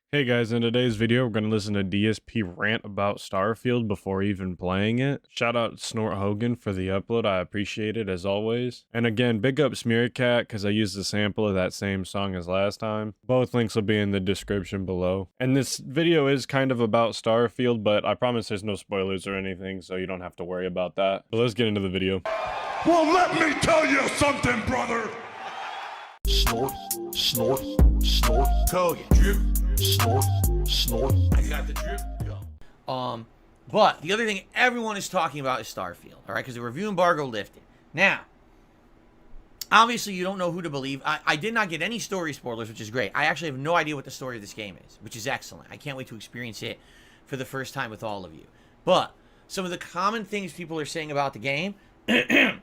Hey guys, in today's video, we're going to listen to DSP rant about Starfield before even playing it. Shout out Snort Hogan for the upload, I appreciate it as always. And again, big up Smearcat because I used a sample of that same song as last time. Both links will be in the description below. And this video is kind of about Starfield, but I promise there's no spoilers or anything, so you don't have to worry about that. But let's get into the video. Well, let me tell you something, brother. Snort, snort, snort, Hogan, drip, snort, snort. I got the drip. Go. But the other thing everyone is talking about is Starfield, all right? Because the review embargo lifted. Now, obviously you don't know who to believe. I did not get any story spoilers, which is great. I actually have no idea what the story of this game is, which is excellent. I can't wait to experience it for the first time with all of you. But some of the common things people are saying about the game, a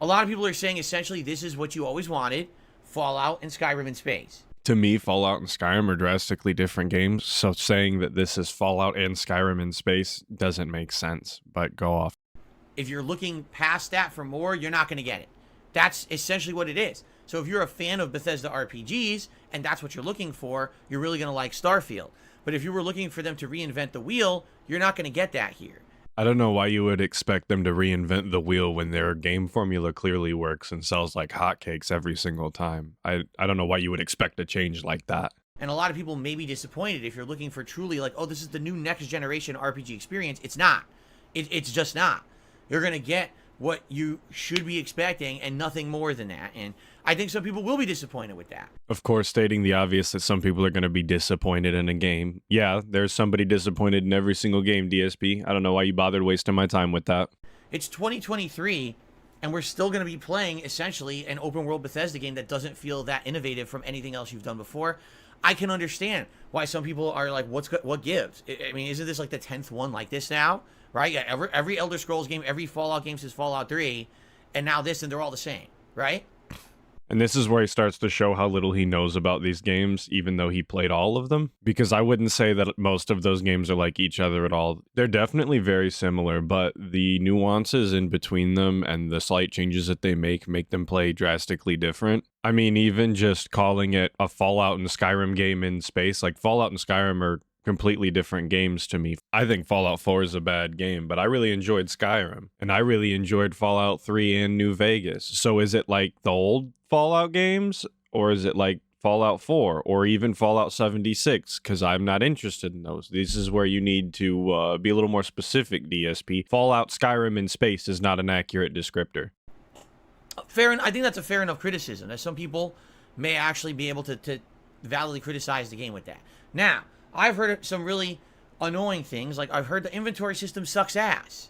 lot of people are saying essentially this is what you always wanted, Fallout and Skyrim in space. To me, Fallout and Skyrim are drastically different games, so saying that this is Fallout and Skyrim in space doesn't make sense, but go off. If you're looking past that for more, you're not going to get it. That's essentially what it is. So if you're a fan of Bethesda RPGs, and that's what you're looking for, you're really going to like Starfield. But if you were looking for them to reinvent the wheel, you're not going to get that here. I don't know why you would expect them to reinvent the wheel when their game formula clearly works and sells like hotcakes every single time. I don't know why you would expect a change like that. And a lot of people may be disappointed if you're looking for truly like, oh, this is the new next generation RPG experience. It's not. It's just not. You're going to get what you should be expecting and nothing more than that. And I think some people will be disappointed with that. Of course, stating the obvious that some people are going to be disappointed in a game. Yeah, there's somebody disappointed in every single game, DSP. I don't know why you bothered wasting my time with that. It's 2023, and we're still going to be playing, essentially, an open-world Bethesda game that doesn't feel that innovative from anything else you've done before. I can understand why some people are like, what gives? I mean, isn't this like the 10th one like this now? Right? Yeah, every Elder Scrolls game, every Fallout game says Fallout 3, and now this, and they're all the same, right? And this is where he starts to show how little he knows about these games, even though he played all of them. Because I wouldn't say that most of those games are like each other at all. They're definitely very similar, but the nuances in between them and the slight changes that they make them play drastically different. I mean, even just calling it a Fallout and Skyrim game in space, like Fallout and Skyrim are completely different games to me. I think Fallout 4 is a bad game, but I really enjoyed Skyrim, and I really enjoyed Fallout 3 and New Vegas. So is it like the old Fallout games, or is it like Fallout 4, or even Fallout 76? Because I'm not interested in those. This is where you need to be a little more specific, DSP. Fallout Skyrim in space is not an accurate descriptor. Fair, I think that's a fair enough criticism, that some people may actually be able to validly criticize the game with that. Now, I've heard some really annoying things, like I've heard the inventory system sucks ass.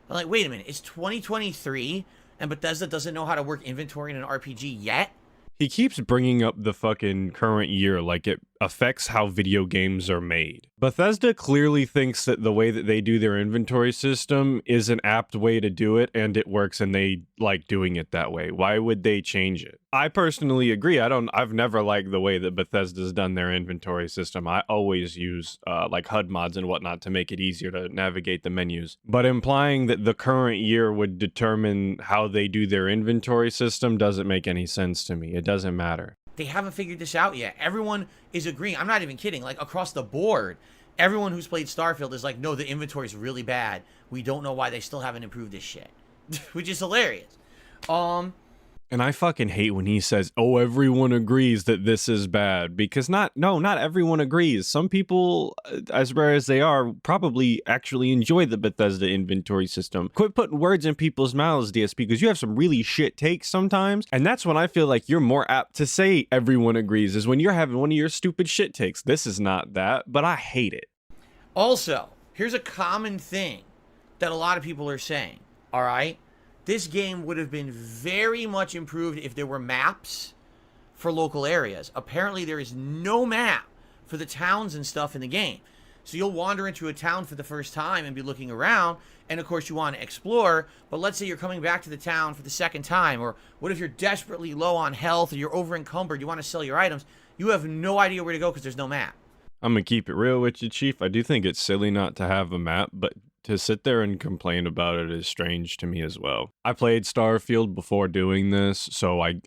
I'm like, wait a minute, it's 2023 and Bethesda doesn't know how to work inventory in an RPG yet? He keeps bringing up the fucking current year like it affects how video games are made. Bethesda clearly thinks that the way that they do their inventory system is an apt way to do it, and it works, and they like doing it that way. Why would they change it? I personally agree. I've never liked the way that Bethesda's done their inventory system. I always use like HUD mods and whatnot to make it easier to navigate the menus. But implying that the current year would determine how they do their inventory system doesn't make any sense to me. It doesn't matter. They haven't figured this out yet. Everyone is agreeing. I'm not even kidding. Like, across the board, everyone who's played Starfield is like, no, the inventory is really bad. We don't know why they still haven't improved this shit. Which is hilarious. And I fucking hate when he says, oh, everyone agrees that this is bad, because not everyone agrees. Some people, as rare as they are, probably actually enjoy the Bethesda inventory system. Quit putting words in people's mouths, DSP, because you have some really shit takes sometimes. And that's when I feel like you're more apt to say everyone agrees, is when you're having one of your stupid shit takes. This is not that, but I hate it. Also, here's a common thing that a lot of people are saying, all right? This game would have been very much improved if there were maps for local areas. Apparently, there is no map for the towns and stuff in the game. So you'll wander into a town for the first time and be looking around, and of course you want to explore, but let's say you're coming back to the town for the second time, or what if you're desperately low on health, or you're over encumbered, you want to sell your items, you have no idea where to go because there's no map. I'm gonna keep it real with you, Chief. I do think it's silly not to have a map, but to sit there and complain about it is strange to me as well. I played Starfield before doing this, so I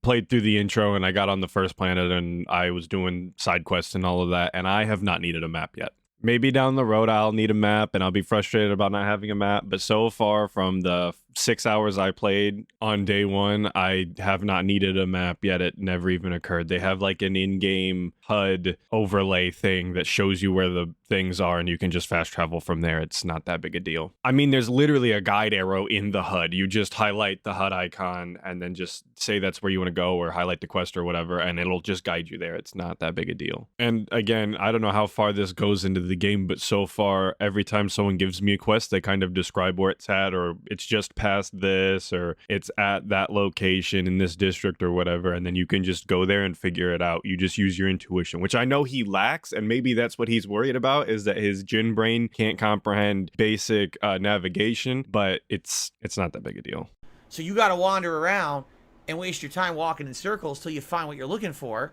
played through the intro and I got on the first planet and I was doing side quests and all of that, and I have not needed a map yet. Maybe down the road I'll need a map and I'll be frustrated about not having a map, but so far from the 6 hours I played on day one, I have not needed a map yet. It never even occurred. They have like an in-game HUD overlay thing that shows you where the things are and you can just fast travel from there. It's not that big a deal. I mean, there's literally a guide arrow in the HUD. You just highlight the HUD icon and then just say that's where you want to go or highlight the quest or whatever, and it'll just guide you there. It's not that big a deal. And again, I don't know how far this goes into the game, but so far, every time someone gives me a quest, they kind of describe where it's at, or it's just past this, or it's at that location in this district or whatever, and then you can just go there and figure it out. You just use your intuition, which I know he lacks, and maybe that's what he's worried about, is that his Jin brain can't comprehend basic navigation, but it's not that big a deal. So you got to wander around and waste your time walking in circles till you find what you're looking for.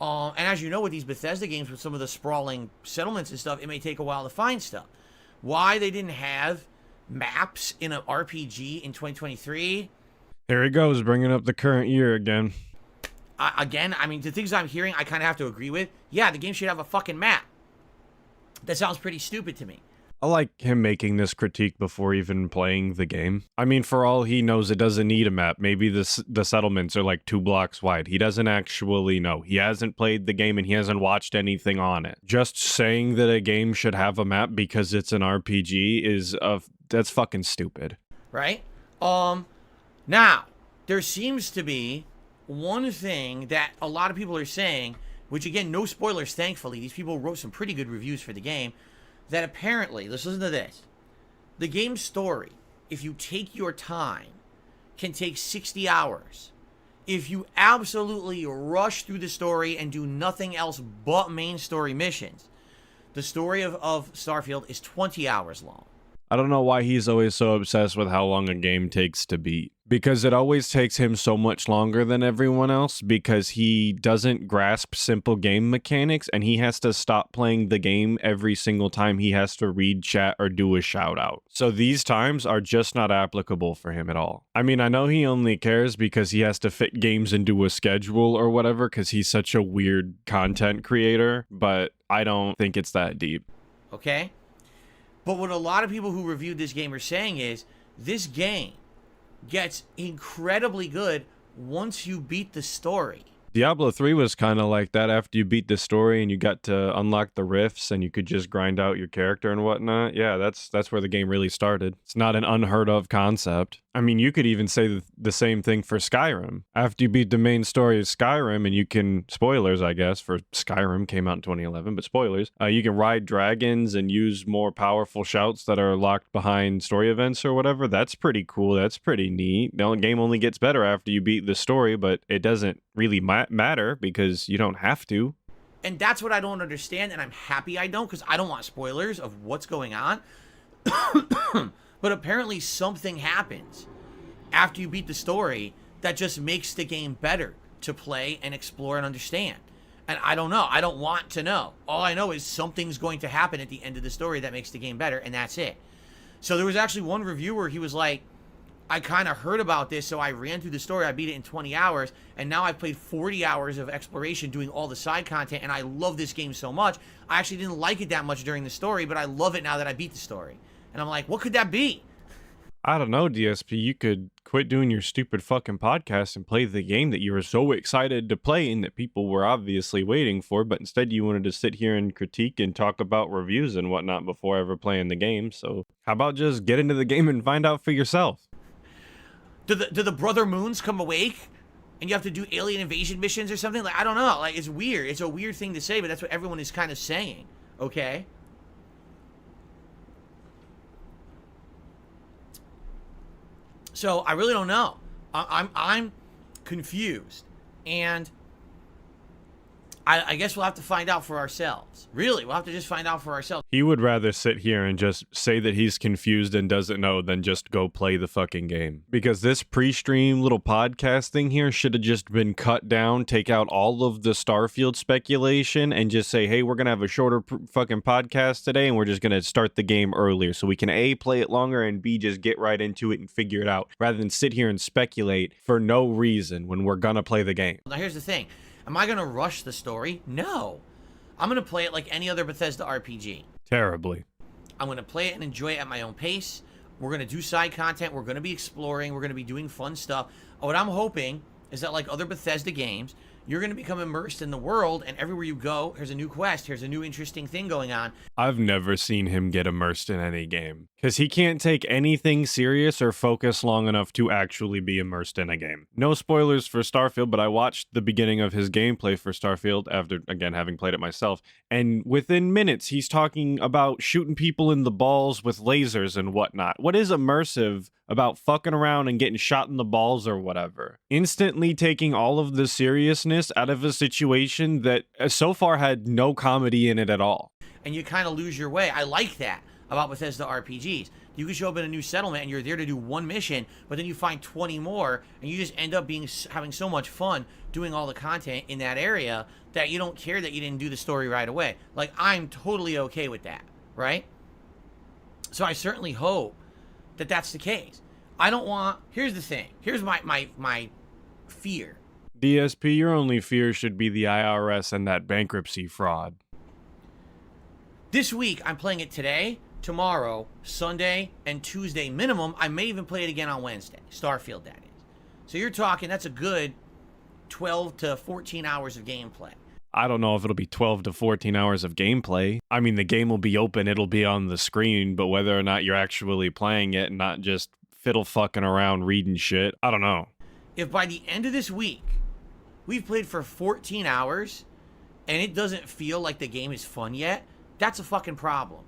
And as you know, with these Bethesda games, with some of the sprawling settlements and stuff, it may take a while to find stuff. Why they didn't have maps in an RPG in 2023? There he goes, bringing up the current year again. I mean, the things I'm hearing, I kind of have to agree with. Yeah, the game should have a fucking map. That sounds pretty stupid to me. I like him making this critique before even playing the game. I mean, for all he knows, it doesn't need a map. Maybe the settlements are like 2 blocks wide. He doesn't actually know. He hasn't played the game and he hasn't watched anything on it. Just saying that a game should have a map because it's an RPG that's fucking stupid. Right? Now, there seems to be one thing that a lot of people are saying, which again, no spoilers, thankfully. These people wrote some pretty good reviews for the game. That apparently, let's listen to this, the game's story, if you take your time, can take 60 hours. If you absolutely rush through the story and do nothing else but main story missions, the story of Starfield is 20 hours long. I don't know why he's always so obsessed with how long a game takes to beat. Because it always takes him so much longer than everyone else because he doesn't grasp simple game mechanics and he has to stop playing the game every single time he has to read chat or do a shout out. So these times are just not applicable for him at all. I mean, I know he only cares because he has to fit games into a schedule or whatever because he's such a weird content creator, but I don't think it's that deep. Okay? But what a lot of people who reviewed this game are saying is this game gets incredibly good once you beat the story. Diablo 3 was kind of like that after you beat the story and you got to unlock the rifts and you could just grind out your character and whatnot. Yeah, that's where the game really started. It's not an unheard of concept. I mean, you could even say the same thing for Skyrim. After you beat the main story of Skyrim and you can, spoilers I guess, for Skyrim came out in 2011, but spoilers, you can ride dragons and use more powerful shouts that are locked behind story events or whatever. That's pretty cool. That's pretty neat. The game only gets better after you beat the story, but it doesn't really matter because you don't have to. And that's what I don't understand, and I'm happy I don't, because I don't want spoilers of what's going on. But apparently something happens after you beat the story that just makes the game better to play and explore and understand. And I don't know. I don't want to know. All I know is something's going to happen at the end of the story that makes the game better, and that's it. So there was actually one reviewer, he was like, I kind of heard about this, so I ran through the story. I beat it in 20 hours, and now I've played 40 hours of exploration doing all the side content, and I love this game so much. I actually didn't like it that much during the story, but I love it now that I beat the story. And I'm like, what could that be? I don't know, DSP. You could quit doing your stupid fucking podcast and play the game that you were so excited to play and that people were obviously waiting for, but instead you wanted to sit here and critique and talk about reviews and whatnot before ever playing the game. So how about just get into the game and find out for yourself? Do the Brother Moons come awake and you have to do alien invasion missions or something? Like, I don't know. Like, it's weird. It's a weird thing to say, but that's what everyone is kind of saying. Okay? So I really don't know. I'm confused, and I guess we'll have to find out for ourselves. Really, we'll have to just find out for ourselves. He would rather sit here and just say that he's confused and doesn't know than just go play the fucking game. Because this pre-stream little podcast thing here should have just been cut down, take out all of the Starfield speculation, and just say, hey, we're going to have a shorter fucking podcast today, and we're just going to start the game earlier so we can A, play it longer, and B, just get right into it and figure it out, rather than sit here and speculate for no reason when we're going to play the game. Now, here's the thing. Am I going to rush the story? No. I'm going to play it like any other Bethesda RPG. Terribly. I'm going to play it and enjoy it at my own pace. We're going to do side content. We're going to be exploring. We're going to be doing fun stuff. What I'm hoping is that, like other Bethesda games, you're going to become immersed in the world, and everywhere you go, here's a new quest, here's a new interesting thing going on. I've never seen him get immersed in any game, because he can't take anything serious or focus long enough to actually be immersed in a game. No spoilers for Starfield, but I watched the beginning of his gameplay for Starfield after, again, having played it myself, and within minutes, he's talking about shooting people in the balls with lasers and whatnot. What is immersive about fucking around and getting shot in the balls or whatever? Instantly taking all of the seriousness out of a situation that so far had no comedy in it at all. And you kind of lose your way. I like that about Bethesda RPGs. You can show up in a new settlement and you're there to do one mission, but then you find 20 more, and you just end up having so much fun doing all the content in that area that you don't care that you didn't do the story right away. Like, I'm totally okay with that, right? So I certainly hope that that's the case. I don't want... Here's the thing. Here's my fear. DSP, your only fear should be the IRS and that bankruptcy fraud. This week, I'm playing it today, tomorrow, Sunday, and Tuesday minimum. I may even play it again on Wednesday. Starfield, that is. So you're talking, that's a good 12 to 14 hours of gameplay. I don't know if it'll be 12 to 14 hours of gameplay. I mean, the game will be open, it'll be on the screen, but whether or not you're actually playing it and not just fiddle fucking around reading shit, I don't know. If by the end of this week, we've played for 14 hours, and it doesn't feel like the game is fun yet, that's a fucking problem.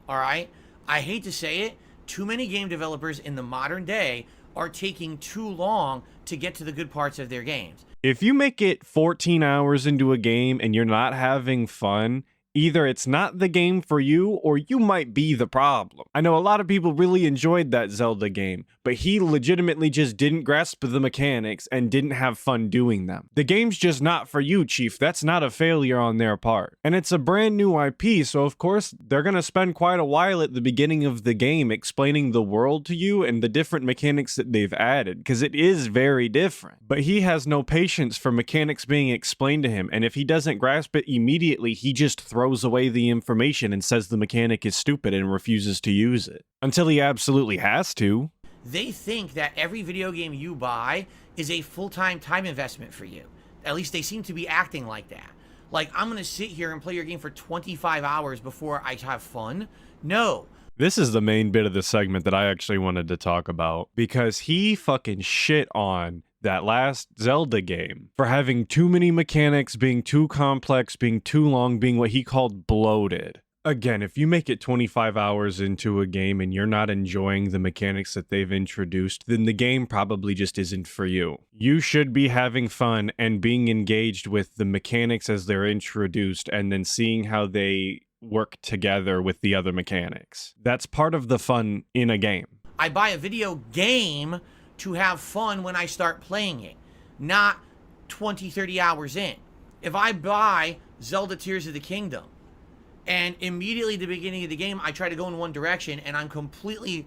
All right? I hate to say it, too many game developers in the modern day are taking too long to get to the good parts of their games. If you make it 14 hours into a game and you're not having fun, either it's not the game for you or you might be the problem. I know a lot of people really enjoyed that Zelda game, but he legitimately just didn't grasp the mechanics and didn't have fun doing them. The game's just not for you, Chief. That's not a failure on their part. And it's a brand new IP, so of course they're gonna spend quite a while at the beginning of the game explaining the world to you and the different mechanics that they've added, because it is very different. But he has no patience for mechanics being explained to him, and if he doesn't grasp it immediately, he just throws away the information and says the mechanic is stupid and refuses to use it. Until he absolutely has to. They think that every video game you buy is a full-time time investment for you. At least they seem to be acting like that. Like, I'm going to sit here and play your game for 25 hours before I have fun? No. This is the main bit of the segment that I actually wanted to talk about, because he fucking shit on that last Zelda game for having too many mechanics, being too complex, being too long, being what he called bloated. Again, if you make it 25 hours into a game and you're not enjoying the mechanics that they've introduced, then the game probably just isn't for you. You should be having fun and being engaged with the mechanics as they're introduced and then seeing how they work together with the other mechanics. That's part of the fun in a game. I buy a video game to have fun when I start playing it, not 20, 30 hours in. If I buy Zelda Tears of the Kingdom, and immediately at the beginning of the game, I try to go in one direction, and I'm completely,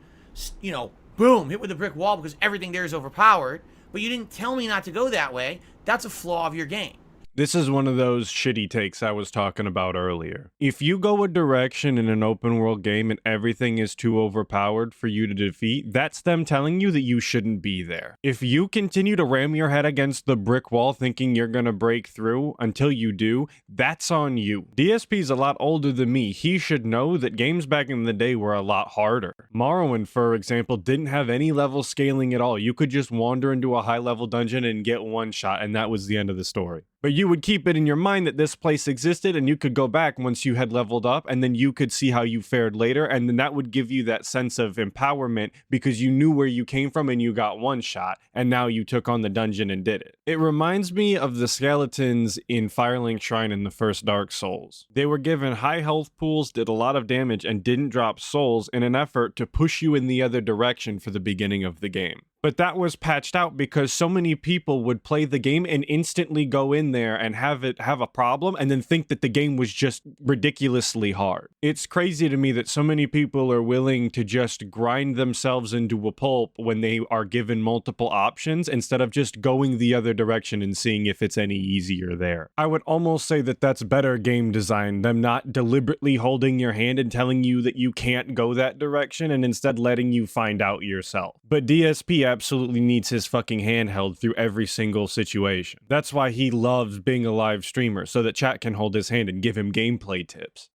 boom, hit with a brick wall because everything there is overpowered, but you didn't tell me not to go that way, that's a flaw of your game. This is one of those shitty takes I was talking about earlier. If you go a direction in an open world game and everything is too overpowered for you to defeat, that's them telling you that you shouldn't be there. If you continue to ram your head against the brick wall thinking you're gonna break through until you do, that's on you. DSP's a lot older than me. He should know that games back in the day were a lot harder. Morrowind, for example, didn't have any level scaling at all. You could just wander into a high level dungeon and get one shot, and that was the end of the story. But you would keep it in your mind that this place existed, and you could go back once you had leveled up, and then you could see how you fared later, and then that would give you that sense of empowerment because you knew where you came from and you got one shot, and now you took on the dungeon and did it. It reminds me of the skeletons in Firelink Shrine in the first Dark Souls. They were given high health pools, did a lot of damage, and didn't drop souls in an effort to push you in the other direction for the beginning of the game. But that was patched out because so many people would play the game and instantly go in there and have a problem and then think that the game was just ridiculously hard. It's crazy to me that so many people are willing to just grind themselves into a pulp when they are given multiple options instead of just going the other direction and seeing if it's any easier there. I would almost say that that's better game design, them not deliberately holding your hand and telling you that you can't go that direction and instead letting you find out yourself. But DSP absolutely needs his fucking hand held through every single situation. That's why he loves being a live streamer, so that chat can hold his hand and give him gameplay tips.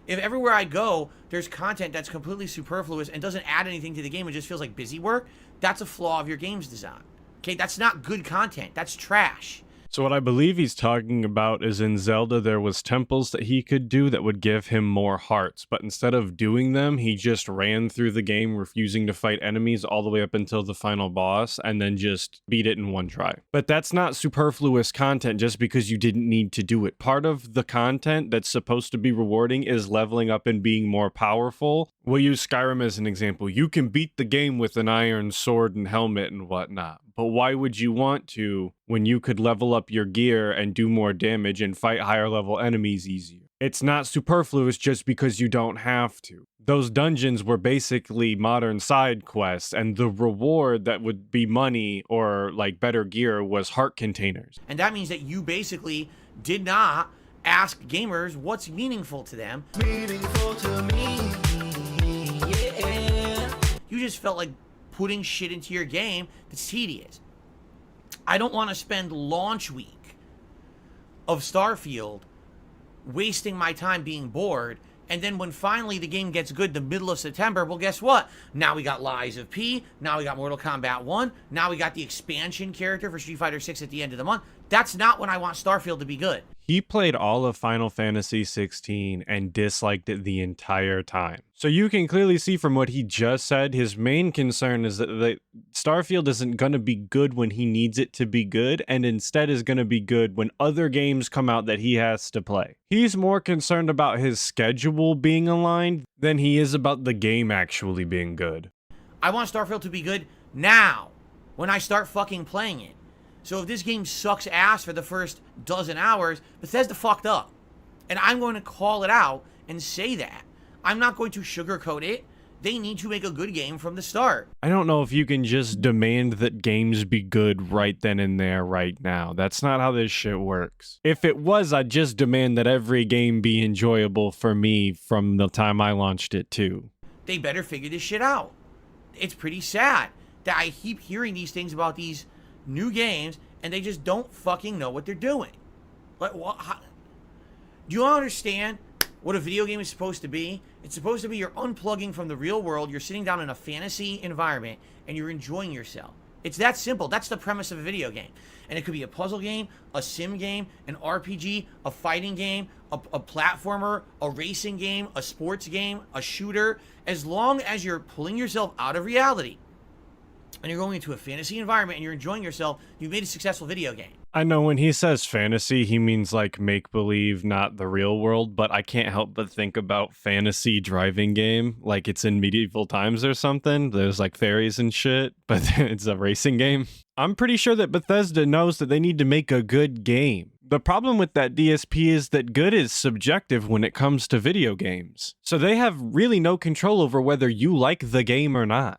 If everywhere I go, there's content that's completely superfluous and doesn't add anything to the game, it just feels like busy work, that's a flaw of your game's design. Okay, that's not good content. That's trash. So what I believe he's talking about is in Zelda there was temples that he could do that would give him more hearts, but instead of doing them, he just ran through the game refusing to fight enemies all the way up until the final boss and then just beat it in one try. But that's not superfluous content just because you didn't need to do it. Part of the content that's supposed to be rewarding is leveling up and being more powerful. We'll use Skyrim as an example. You can beat the game with an iron sword and helmet and whatnot. But why would you want to when you could level up your gear and do more damage and fight higher level enemies easier? It's not superfluous just because you don't have to. Those dungeons were basically modern side quests, and the reward that would be money or like better gear was heart containers. And that means that you basically did not ask gamers what's meaningful to them. Meaningful to me, yeah. You just felt like putting shit into your game that's tedious. I don't want to spend launch week of Starfield wasting my time being bored, and then when finally the game gets good the middle of September, well, guess what? Now we got Lies of P, now we got Mortal Kombat 1, now we got the expansion character for Street Fighter 6 at the end of the month. That's not when I want Starfield to be good. He played all of Final Fantasy 16 and disliked it the entire time. So you can clearly see from what he just said, his main concern is that Starfield isn't going to be good when he needs it to be good, and instead is going to be good when other games come out that he has to play. He's more concerned about his schedule being aligned than he is about the game actually being good. I want Starfield to be good now, when I start fucking playing it. So if this game sucks ass for the first dozen hours, Bethesda fucked up. And I'm going to call it out and say that. I'm not going to sugarcoat it. They need to make a good game from the start. I don't know if you can just demand that games be good right then and there right now. That's not how this shit works. If it was, I'd just demand that every game be enjoyable for me from the time I launched it too. They better figure this shit out. It's pretty sad that I keep hearing these things about these new games and they just don't fucking know what they're doing. Like, what? How, do you understand what a video game is supposed to be? It's supposed to be you're unplugging from the real world, you're sitting down in a fantasy environment, and you're enjoying yourself. It's that simple. That's the premise of a video game. And it could be a puzzle game, a sim game, an RPG, a fighting game, a platformer, a racing game, a sports game, a shooter. As long as you're pulling yourself out of reality and you're going into a fantasy environment and you're enjoying yourself, you've made a successful video game. I know when he says fantasy, he means like make-believe, not the real world, but I can't help but think about fantasy driving game, like it's in medieval times or something. There's like fairies and shit, but it's a racing game. I'm pretty sure that Bethesda knows that they need to make a good game. The problem with that DSP is that good is subjective when it comes to video games. So they have really no control over whether you like the game or not.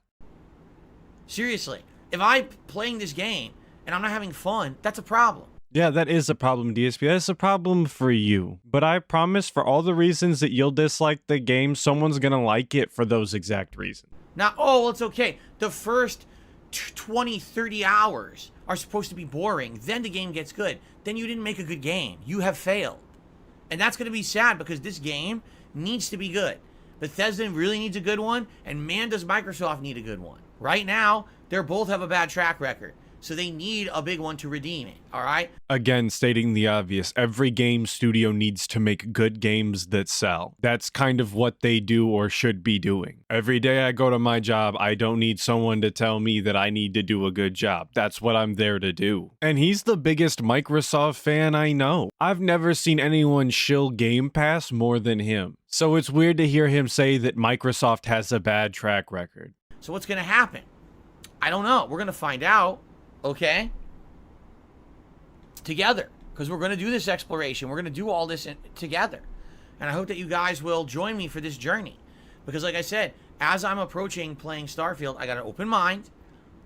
Seriously, if I'm playing this game and I'm not having fun, that's a problem. Yeah, that is a problem, DSP. That's a problem for you. But I promise for all the reasons that you'll dislike the game, someone's gonna like it for those exact reasons. Now, oh, well, it's okay. The first 20, 30 hours are supposed to be boring. Then the game gets good. Then you didn't make a good game. You have failed. And that's going to be sad because this game needs to be good. Bethesda really needs a good one, and man, does Microsoft need a good one. Right now, they both have a bad track record. So they need a big one to redeem it, all right? Again, stating the obvious, every game studio needs to make good games that sell. That's kind of what they do or should be doing. Every day I go to my job, I don't need someone to tell me that I need to do a good job. That's what I'm there to do. And he's the biggest Microsoft fan I know. I've never seen anyone shill Game Pass more than him. So it's weird to hear him say that Microsoft has a bad track record. So what's going to happen? I don't know. We're going to find out, okay? Together. Because we're going to do this exploration. We're going to do all this together. And I hope that you guys will join me for this journey. Because like I said, as I'm approaching playing Starfield, I got an open mind.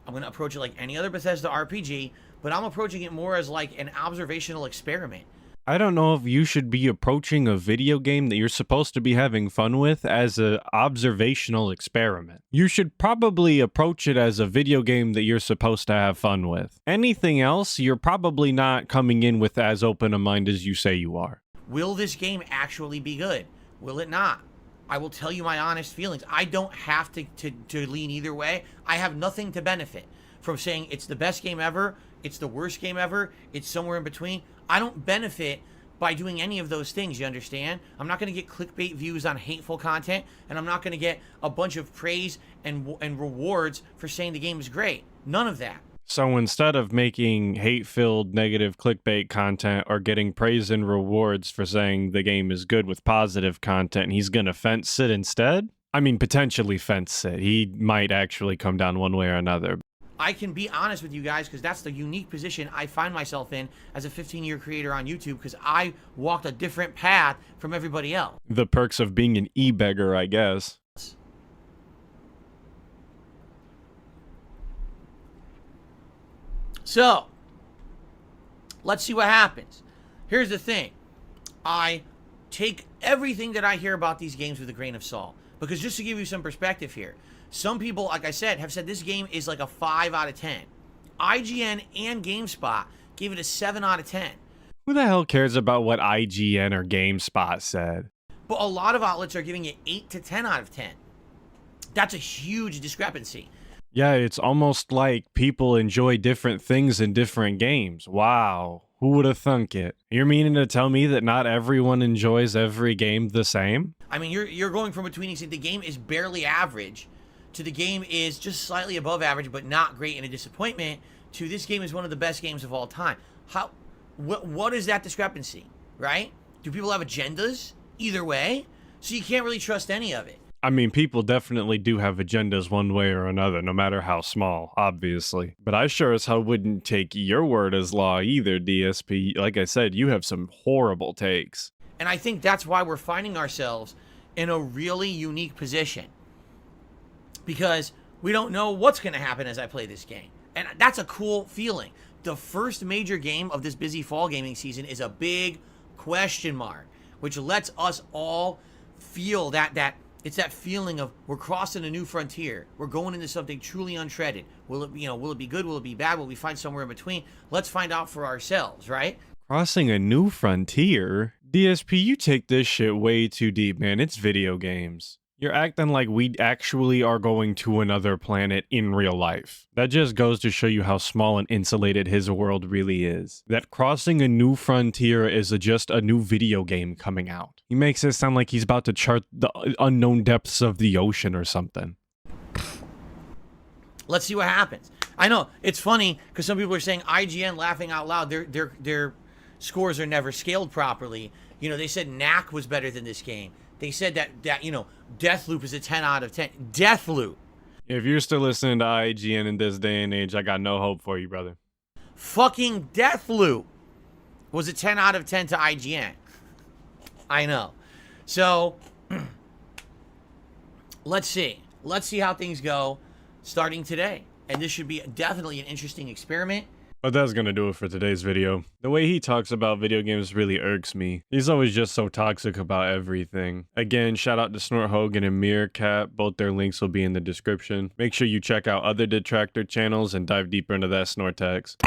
I'm going to approach it like any other Bethesda RPG. But I'm approaching it more as like an observational experiment. I don't know if you should be approaching a video game that you're supposed to be having fun with as an observational experiment. You should probably approach it as a video game that you're supposed to have fun with. Anything else, you're probably not coming in with as open a mind as you say you are. Will this game actually be good? Will it not? I will tell you my honest feelings. I don't have to lean either way. I have nothing to benefit from saying it's the best game ever, it's the worst game ever, it's somewhere in between. I don't benefit by doing any of those things, you understand? I'm not going to get clickbait views on hateful content, and I'm not going to get a bunch of praise and rewards for saying the game is great. None of that. So instead of making hate-filled negative clickbait content or getting praise and rewards for saying the game is good with positive content, he's going to fence sit instead? I mean, potentially fence sit. He might actually come down one way or another. I can be honest with you guys because that's the unique position I find myself in as a 15-year creator on YouTube because I walked a different path from everybody else. The perks of being an e-beggar, I guess. So, let's see what happens. Here's the thing. I take everything that I hear about these games with a grain of salt. Because just to give you some perspective here, some people, like I said, have said this game is like a 5 out of 10. IGN and GameSpot gave it a 7 out of 10. Who the hell cares about what IGN or GameSpot said? But a lot of outlets are giving it 8 to 10 out of 10. That's a huge discrepancy. Yeah, it's almost like people enjoy different things in different games. Wow. Who would have thunk it? You're meaning to tell me that not everyone enjoys every game the same? I mean, you're going from between saying the game is barely average to the game is just slightly above average but not great and a disappointment to this game is one of the best games of all time. What is that discrepancy, right? Do people have agendas either way? So you can't really trust any of it. I mean, people definitely do have agendas one way or another, no matter how small, obviously. But I sure as hell wouldn't take your word as law either, DSP. Like I said, you have some horrible takes. And I think that's why we're finding ourselves in a really unique position. Because we don't know what's going to happen as I play this game. And that's a cool feeling. The first major game of this busy fall gaming season is a big question mark, which lets us all feel that it's that feeling of we're crossing a new frontier. We're going into something truly untreaded. Will it be good? Will it be bad? Will we find somewhere in between? Let's find out for ourselves, right? Crossing a new frontier? DSP, you take this shit way too deep, man. It's video games. You're acting like we actually are going to another planet in real life. That just goes to show you how small and insulated his world really is. That crossing a new frontier is just a new video game coming out. He makes it sound like he's about to chart the unknown depths of the ocean or something. Let's see what happens. I know, it's funny because some people are saying IGN laughing out loud. Their scores are never scaled properly. You know, they said Knack was better than this game. They said that Deathloop is a 10 out of 10. Deathloop. If you're still listening to IGN in this day and age, I got no hope for you, brother. Fucking Deathloop was a 10 out of 10 to IGN. I know. So, let's see. Let's see how things go starting today. And this should be definitely an interesting experiment. But that's gonna do it for today's video. The way he talks about video games really irks me. He's always just so toxic about everything. Again, shout out to Snort, Hogan, and Meerkat. Both their links will be in the description. Make sure you check out other detractor channels and dive deeper into that Snort text.